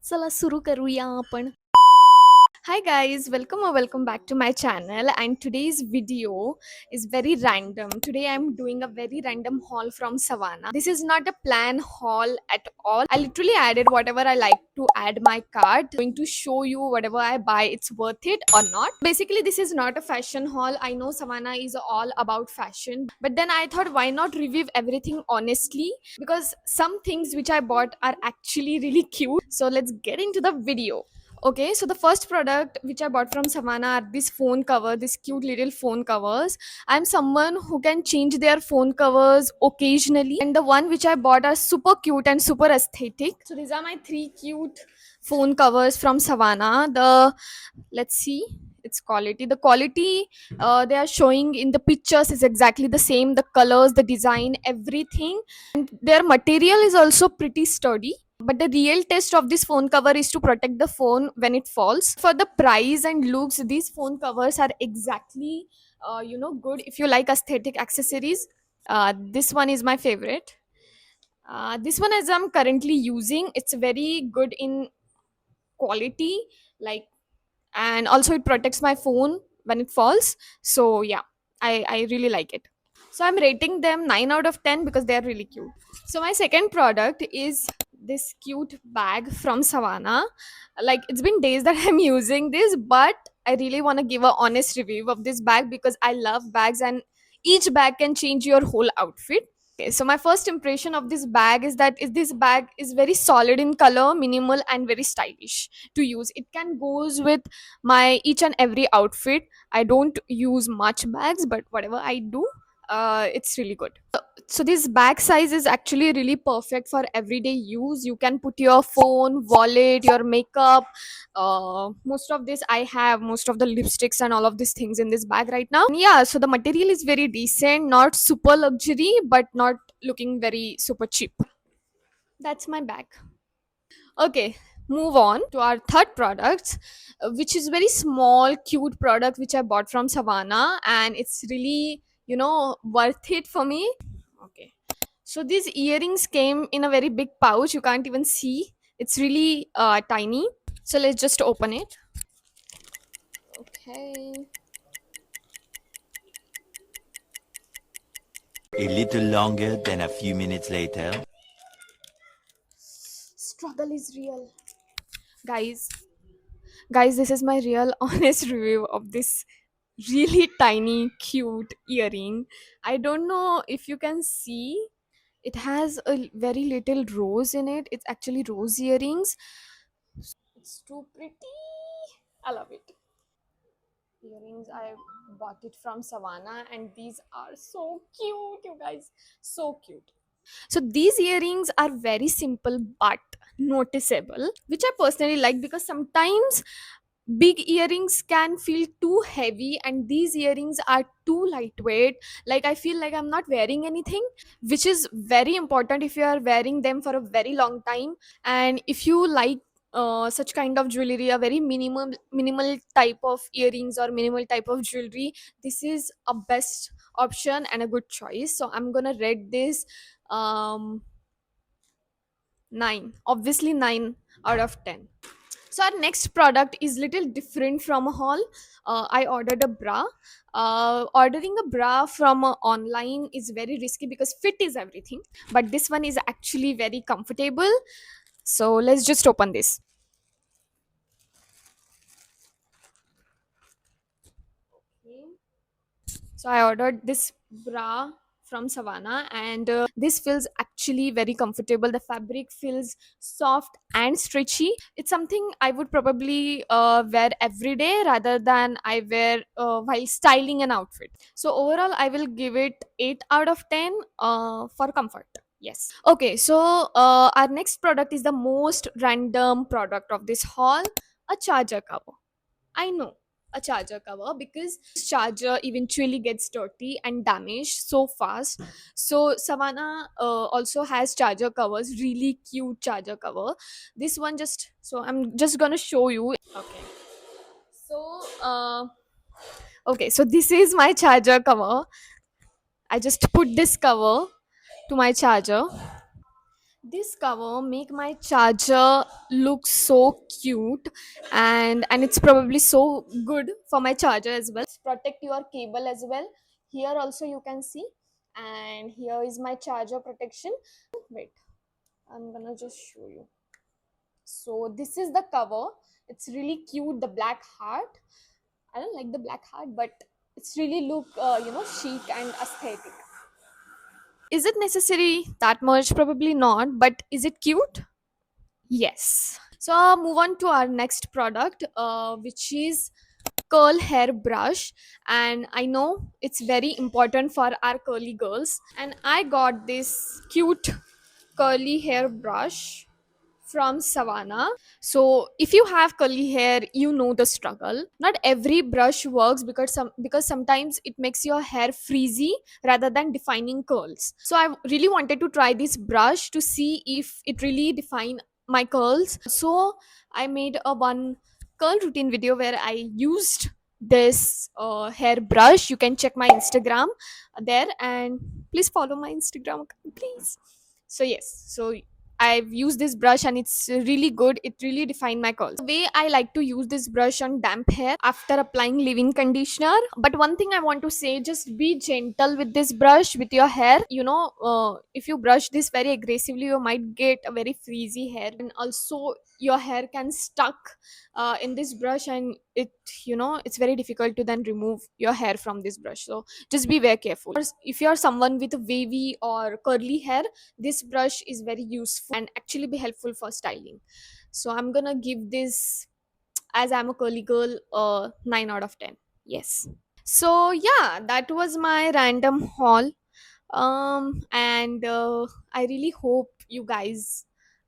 चला सुरू करूया आपण. Hi guys, welcome or welcome back to my channel, and today's video is very random. Today I'm doing a very random haul from Savannah. This is not a plan haul at all. I literally added whatever I like to add my cart. Going to show you whatever I buy, it's worth it or not. Basically, this is not a fashion haul. I know Savannah is all about fashion, but then I thought why not review everything honestly, because some things which I bought are actually really cute. So let's get into the video. Okay, so the first product which I bought from Savannah are this phone cover, this cute little phone covers. I'm someone who can change their phone covers occasionally, and the one which I bought are super cute and super aesthetic. So these are my three cute phone covers from Savannah. Let's see its quality. The quality they are showing in the pictures is exactly the same. The colors, the design, everything, and their material is also pretty sturdy, but the real test of this phone cover is to protect the phone when it falls. For the price and looks, these phone covers are exactly good if you like aesthetic accessories. This one is my favorite. This one, as I'm currently using, it's very good in quality, like, and also it protects my phone when it falls. So yeah, I really like it. So I'm rating them 9 out of 10 because they are really cute. So my second product is this cute bag from Savannah. Like, it's been days that I'm using this, but I really want to give a honest review of this bag because I love bags, and each bag can change your whole outfit. Okay, so my first impression of this bag is that this bag is very solid in color, minimal, and very stylish to use. It can goes with my each and every outfit. I don't use much bags, but whatever I do, it's really good. So this bag size is actually really perfect for everyday use. You can put your phone, wallet, your makeup. Most of this I have most of the lipsticks and all of these things in this bag right now. Yeah, so the material is very decent, not super luxury, but not looking very super cheap. That's my bag. Okay, move on to our third product, which is very small cute product which I bought from Savannah, and it's really worth it for me. Okay, so these earrings came in a very big pouch. You can't even see, it's really tiny. So let's just open it. Okay. A little longer than a few minutes later. Struggle is real. Guys guys this is my real honest review of this really tiny cute earring. I don't know if you can see, it has a very little rose in it. It's actually rose earrings. It's too pretty. I love it. Earrings, I bought it from Savannah, and these are so cute, you guys. So cute. So these earrings are very simple but noticeable, which I personally like because sometimes big earrings can feel too heavy, and these earrings are too lightweight. Like, I feel like I'm not wearing anything, which is very important if you are wearing them for a very long time. And if you like such kind of jewelry, a very minimal type of earrings or minimal type of jewelry, this is a best option and a good choice. So I'm gonna rate this um 9, obviously 9 out of 10. So our next product is little different from a haul. I ordered a bra. Ordering a bra from online is very risky because fit is everything, but this one is actually very comfortable. So let's just open this. Okay. So I ordered this bra from Savannah, and this feels actually very comfortable. The fabric feels soft and stretchy. It's something I would probably wear every day rather than I wear while styling an outfit. So overall, I will give it 8 out of 10 for comfort. Yes. Okay, so our next product is the most random product of this haul, a charger cover. I know, a charger cover, because charger eventually gets dirty and damaged so fast. So Savannah also has charger covers, really cute charger cover. This one, just so I'm just gonna show you. Okay. So okay, so this is my charger cover. I just put this cover to my charger. This cover make my charger look so cute, and it's probably so good for my charger as well. It's protect your cable as well. Here also you can see, and here is my charger protection. Wait, I'm gonna just show you. So this is the cover. It's really cute, the black heart. I don't like the black heart, but it's really look chic and aesthetic. Is it necessary that much? Probably not, but is it cute? Yes. So move on to our next product, which is curl hair brush. And I know it's very important for our curly girls. And I got this cute curly hair brush from Savannah. So if you have curly hair, you know the struggle. Not every brush works because sometimes it makes your hair frizzy rather than defining curls. So I really wanted to try this brush to see if it really define my curls. So I made a one curl routine video where I used this hair brush. You can check my Instagram there, and please follow my Instagram account, please. So yes, so I've used this brush and it's really good. It really defined my curls. The way I like to use this brush on damp hair after applying leave-in conditioner. But one thing I want to say, just be gentle with this brush with your hair. If you brush this very aggressively, you might get a very frizzy hair, and also your hair can stuck in this brush, and it's very difficult to then remove your hair from this brush. So just be very careful. If you're someone with wavy or curly hair, this brush is very useful and actually be helpful for styling. So I'm gonna give this, as I'm a curly girl, 9 out of 10. Yes. So yeah, that was my random haul. And I really hope you guys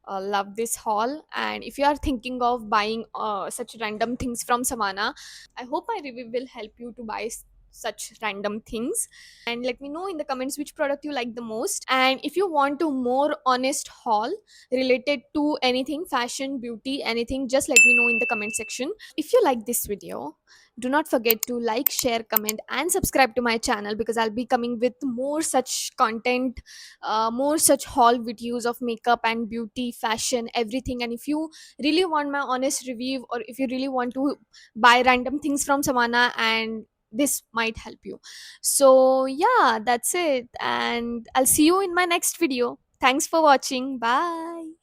love this haul. And if you are thinking of buying such random things from Savannah, I hope my review will help you to buy such random things. And let me know in the comments which product you like the most. And if you want to more honest haul related to anything fashion, beauty, anything, just let me know in the comment section. If you like this video, do not forget to like, share, comment, and subscribe to my channel, because I'll be coming with more such content, more such haul videos of makeup and beauty, fashion, everything. And if you really want my honest review, or if you really want to buy random things from Savannah, and this might help you. So yeah, that's it, and I'll see you in my next video. Thanks for watching. Bye.